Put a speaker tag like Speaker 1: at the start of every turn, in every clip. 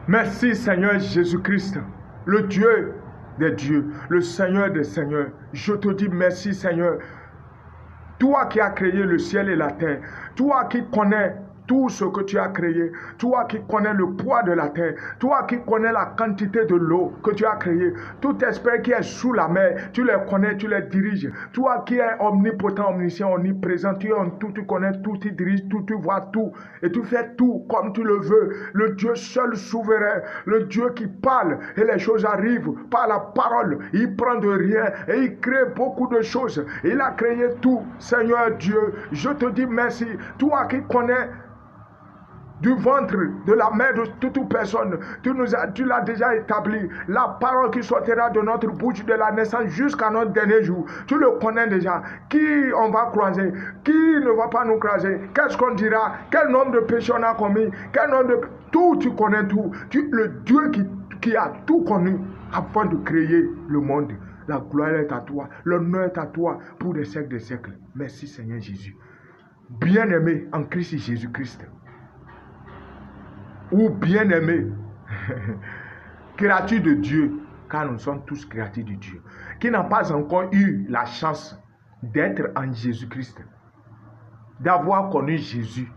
Speaker 1: Merci Seigneur Jésus-Christ, le Dieu des dieux, le Seigneur des seigneurs. Je te dis merci Seigneur. Toi qui as créé le ciel et la terre, toi qui connais tout ce que tu as créé, toi qui connais le poids de la terre, toi qui connais la quantité de l'eau que tu as créée, tout esprit qui est sous la mer, tu les connais, tu les diriges. Toi qui es omnipotent, omniscient, omniprésent, tu es en tout, tu connais tout, tu diriges tout, tu vois tout, et tu fais tout comme tu le veux. Le Dieu seul souverain, le Dieu qui parle et les choses arrivent par la parole. Il prend de rien et il crée beaucoup de choses. Il a créé tout. Seigneur Dieu, je te dis merci. Toi qui connais du ventre, de la mère de toute personne, tu l'as déjà établi. La parole qui sortira de notre bouche de la naissance jusqu'à notre dernier jour, tu le connais déjà. Qui on va croiser? Qui ne va pas nous croiser? Qu'est-ce qu'on dira? Quel nombre de péchés on a commis? Quel nombre de... Tout, tu connais tout. Le Dieu qui a tout connu avant de créer le monde. La gloire est à toi, l'honneur est à toi pour des siècles des siècles. Merci Seigneur Jésus. Bien-aimé en Christ Jésus-Christ. Ou bien-aimé, créature de Dieu, car nous sommes tous créatures de Dieu, qui n'a pas encore eu la chance d'être en Jésus-Christ, d'avoir connu Jésus.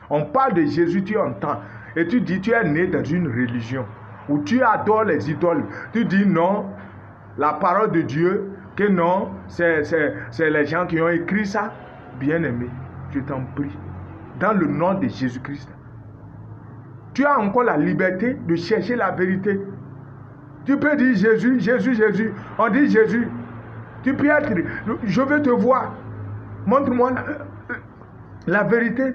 Speaker 1: On parle de Jésus, tu entends, et tu dis tu es né dans une religion, où tu adores les idoles. Tu dis non, la parole de Dieu, que non, c'est les gens qui ont écrit ça. Bien-aimé, je t'en prie, dans le nom de Jésus-Christ, tu as encore la liberté de chercher la vérité. Tu peux dire Jésus, Jésus, Jésus. On dit Jésus. Tu peux être, je veux te voir. Montre-moi la vérité.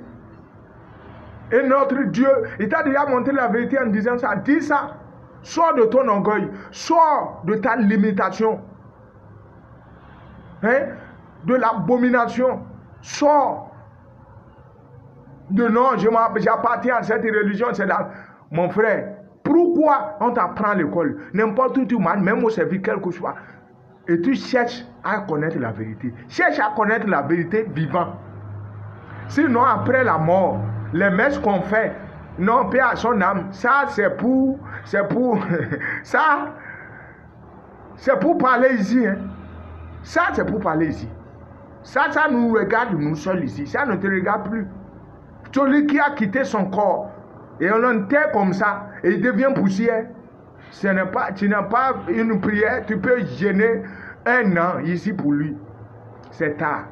Speaker 1: Et notre Dieu, il t'a déjà montré la vérité en disant ça. Dis ça. Sors de ton orgueil. Sors de ta limitation. Hein? De l'abomination. Sors. De non, j'appartiens à cette religion, c'est là. Mon frère, pourquoi on t'apprend à l'école? N'importe où tu manges, même au service, quel que soit. Et tu cherches à connaître la vérité. Cherche à connaître la vérité vivant. Sinon, après la mort, les messes qu'on fait, non, paix à son âme, ça c'est pour ça, c'est pour parler ici. Hein. Ça, c'est pour parler ici. Ça nous regarde nous seuls ici. Ça ne te regarde plus. Celui qui a quitté son corps et on l'enterre comme ça et il devient poussière, tu n'as pas une prière, tu peux gêner un an ici pour lui. C'est tard.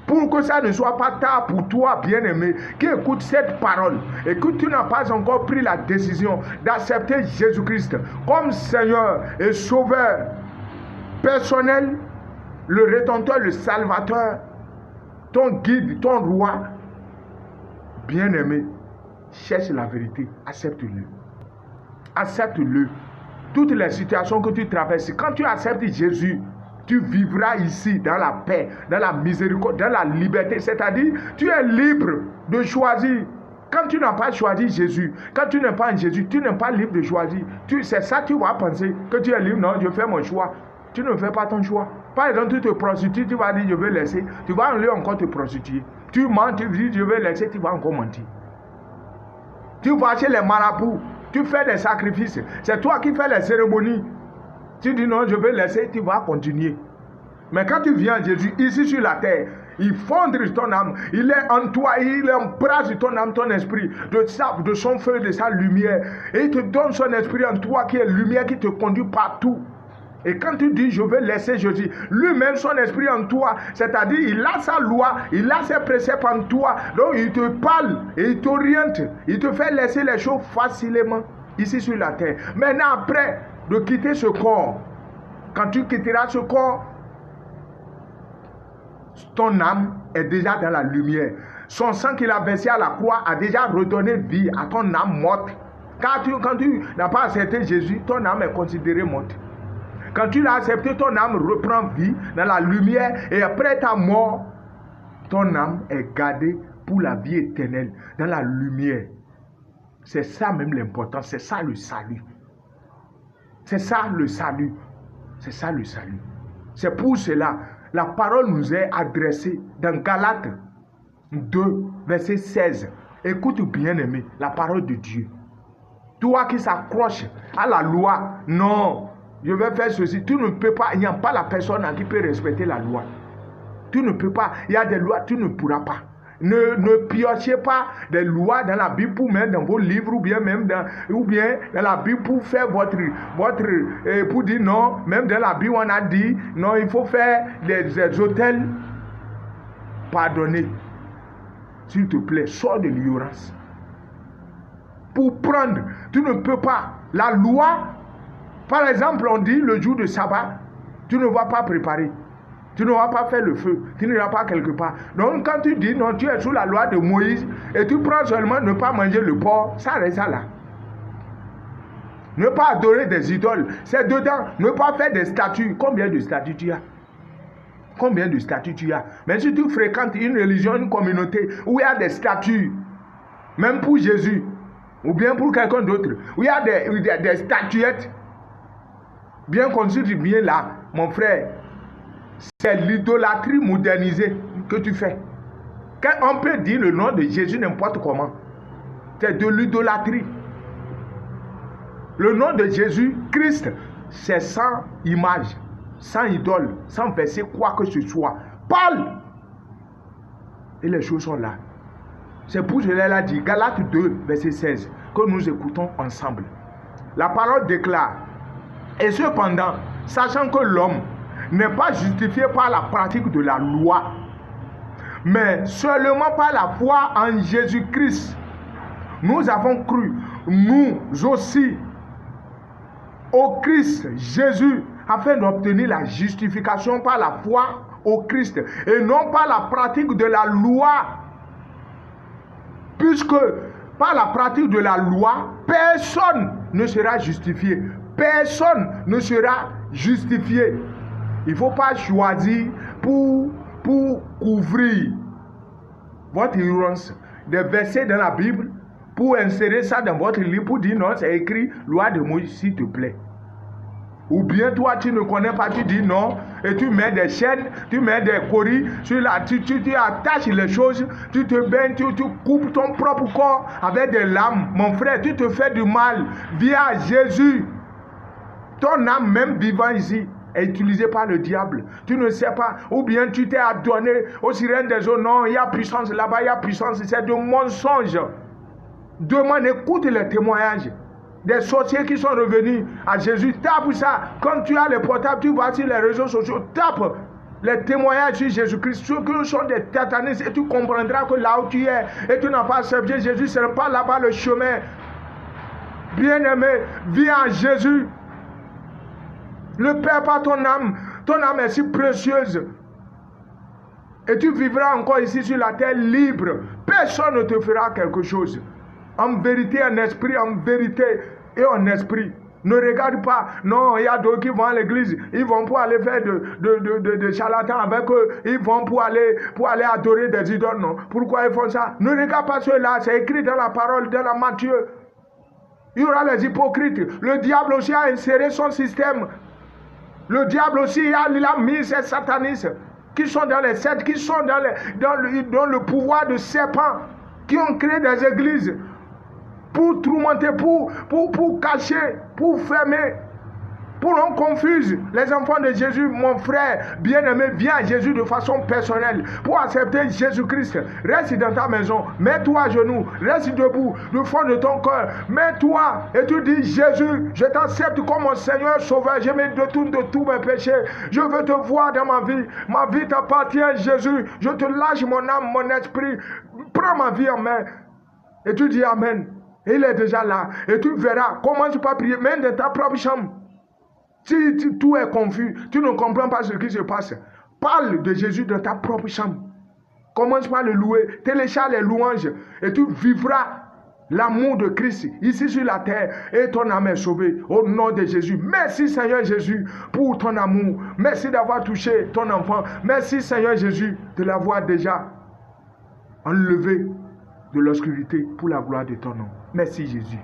Speaker 1: Pour que ça ne soit pas tard pour toi, bien-aimé, qui écoute cette parole et que tu n'as pas encore pris la décision d'accepter Jésus-Christ comme Seigneur et Sauveur personnel, le Rédempteur, le Salvateur, ton guide, ton roi. Bien-aimé, cherche la vérité, accepte-le. Accepte-le. Toutes les situations que tu traverses, quand tu acceptes Jésus, tu vivras ici dans la paix, dans la miséricorde, dans la liberté. C'est-à-dire, tu es libre de choisir. Quand tu n'as pas choisi Jésus, quand tu n'es pas en Jésus, tu n'es pas libre de choisir. C'est ça que tu vas penser, que tu es libre. Non, je fais mon choix. Tu ne fais pas ton choix. Par exemple, tu te prostitues, tu vas dire je vais laisser. Tu vas aller encore te prostituer. Tu mens, tu dis je vais laisser, tu vas encore mentir. Tu vas chez les marabouts, tu fais des sacrifices. C'est toi qui fais les cérémonies. Tu dis non, je vais laisser, tu vas continuer. Mais quand tu viens à Jésus, ici sur la terre, il fonde ton âme, il est en toi, il embrase ton âme, ton esprit, de son feu, de sa lumière. Et il te donne son esprit en toi qui est lumière, qui te conduit partout. Et quand tu dis je vais laisser Jésus, lui-même son esprit en toi, c'est-à-dire il a sa loi, il a ses préceptes en toi, donc il te parle et il t'oriente, il te fait laisser les choses facilement ici sur la terre. Maintenant après de quitter ce corps, quand tu quitteras ce corps, ton âme est déjà dans la lumière. Son sang qu'il a versé à la croix a déjà redonné vie à ton âme morte. Quand tu n'as pas accepté Jésus, ton âme est considérée morte. Quand tu l'as accepté, ton âme reprend vie dans la lumière et après ta mort, ton âme est gardée pour la vie éternelle dans la lumière. C'est ça même l'important, c'est ça le salut. C'est ça le salut. C'est ça le salut. C'est pour cela, la parole nous est adressée dans Galates 2, verset 16. Écoute bien aimé, la parole de Dieu. Toi qui s'accroche à la loi, non, je vais faire ceci. Tu ne peux pas, il n'y a pas la personne qui peut respecter la loi. Tu ne peux pas, il y a des lois, tu ne pourras pas. Ne piochez pas des lois dans la Bible pour mettre dans vos livres ou bien même dans la Bible pour faire pour dire non, même dans la Bible on a dit non, il faut faire des hôtels. Pardonnez. S'il te plaît, sors de l'ignorance. Pour prendre, tu ne peux pas. La loi, par exemple, on dit le jour de sabbat, tu ne vas pas préparer. Tu ne vas pas faire le feu. Tu n'iras pas quelque part. Donc, quand tu dis non, tu es sous la loi de Moïse et tu prends seulement ne pas manger le porc, ça reste ça là. Ne pas adorer des idoles. C'est dedans. Ne pas faire des statues. Combien de statues tu as? Combien de statues tu as? Mais si tu fréquentes une religion, une communauté où il y a des statues, même pour Jésus, ou bien pour quelqu'un d'autre, où il y a des statuettes, bien conçues, bien là, mon frère, c'est l'idolâtrie modernisée que tu fais. Quand on peut dire le nom de Jésus n'importe comment, c'est de l'idolâtrie. Le nom de Jésus, Christ, c'est sans image, sans idole, sans verser quoi que ce soit. Parle! Et les choses sont là. C'est pour cela qu'il a dit, Galates 2, verset 16, que nous écoutons ensemble. La parole déclare, et cependant, sachant que l'homme n'est pas justifié par la pratique de la loi, mais seulement par la foi en Jésus-Christ. Nous avons cru, nous aussi, au Christ Jésus, afin d'obtenir la justification par la foi au Christ, et non par la pratique de la loi. Puisque par la pratique de la loi, personne ne sera justifié. Personne ne sera justifié. Il ne faut pas choisir pour couvrir votre ignorance des versets dans la Bible, pour insérer ça dans votre livre, pour dire non, c'est écrit loi de Moïse, s'il te plaît. Ou bien toi, tu ne connais pas, tu dis non, et tu mets des chaînes, tu mets des coris, tu attaches les choses, tu te baignes, tu coupes ton propre corps avec des lames. Mon frère, tu te fais du mal via Jésus. Ton âme, même vivant ici, est utilisée par le diable. Tu ne sais pas. Ou bien tu t'es adonné aux sirènes des eaux. Non, il y a puissance là-bas, il y a puissance. C'est de mensonges. Demande, écoute les témoignages des sorciers qui sont revenus à Jésus. Tape ça. Quand tu as les portables, tu vas sur les réseaux sociaux, tape les témoignages sur Jésus-Christ. Ceux qui sont des satanistes, et tu comprendras que là où tu es, et tu n'as pas accepté Jésus, ce n'est pas là-bas le chemin. Bien-aimé, viens à Jésus. Ne perds pas ton âme. Ton âme est si précieuse. Et tu vivras encore ici sur la terre libre. Personne ne te fera quelque chose. En vérité, en esprit, en vérité et en esprit. Ne regarde pas. Non, il y a d'autres qui vont à l'église. Ils vont pour aller faire de charlatans avec eux. Ils vont pour aller adorer des idoles. Non. Pourquoi ils font ça? Ne regarde pas ceux-là. C'est écrit dans la parole de la Matthieu. Il y aura les hypocrites. Le diable aussi a inséré son système. Le diable aussi, il a mis ces satanistes qui sont dans les sectes, qui sont dans le pouvoir de serpents, qui ont créé des églises pour tourmenter, pour cacher, pour fermer, pour non confuse les enfants de Jésus. Mon frère bien-aimé, viens à Jésus de façon personnelle pour accepter Jésus-Christ. Reste dans ta maison, mets-toi à genoux, reste debout du fond de ton cœur, mets-toi et tu dis: Jésus, je t'accepte comme mon Seigneur Sauveur, je me détourne de tous mes péchés, je veux te voir dans ma vie t'appartient Jésus, je te lâche mon âme, mon esprit, prends ma vie en main. Et tu dis Amen. Et il est déjà là. Et tu verras. Commence par prier, même dans ta propre chambre. Si tout est confus, tu ne comprends pas ce qui se passe, parle de Jésus dans ta propre chambre. Commence par le louer. Télécharge les louanges. Et tu vivras l'amour de Christ ici sur la terre. Et ton âme est sauvée. Au nom de Jésus. Merci Seigneur Jésus pour ton amour. Merci d'avoir touché ton enfant. Merci Seigneur Jésus de l'avoir déjà enlevé de l'obscurité pour la gloire de ton nom. Merci Jésus.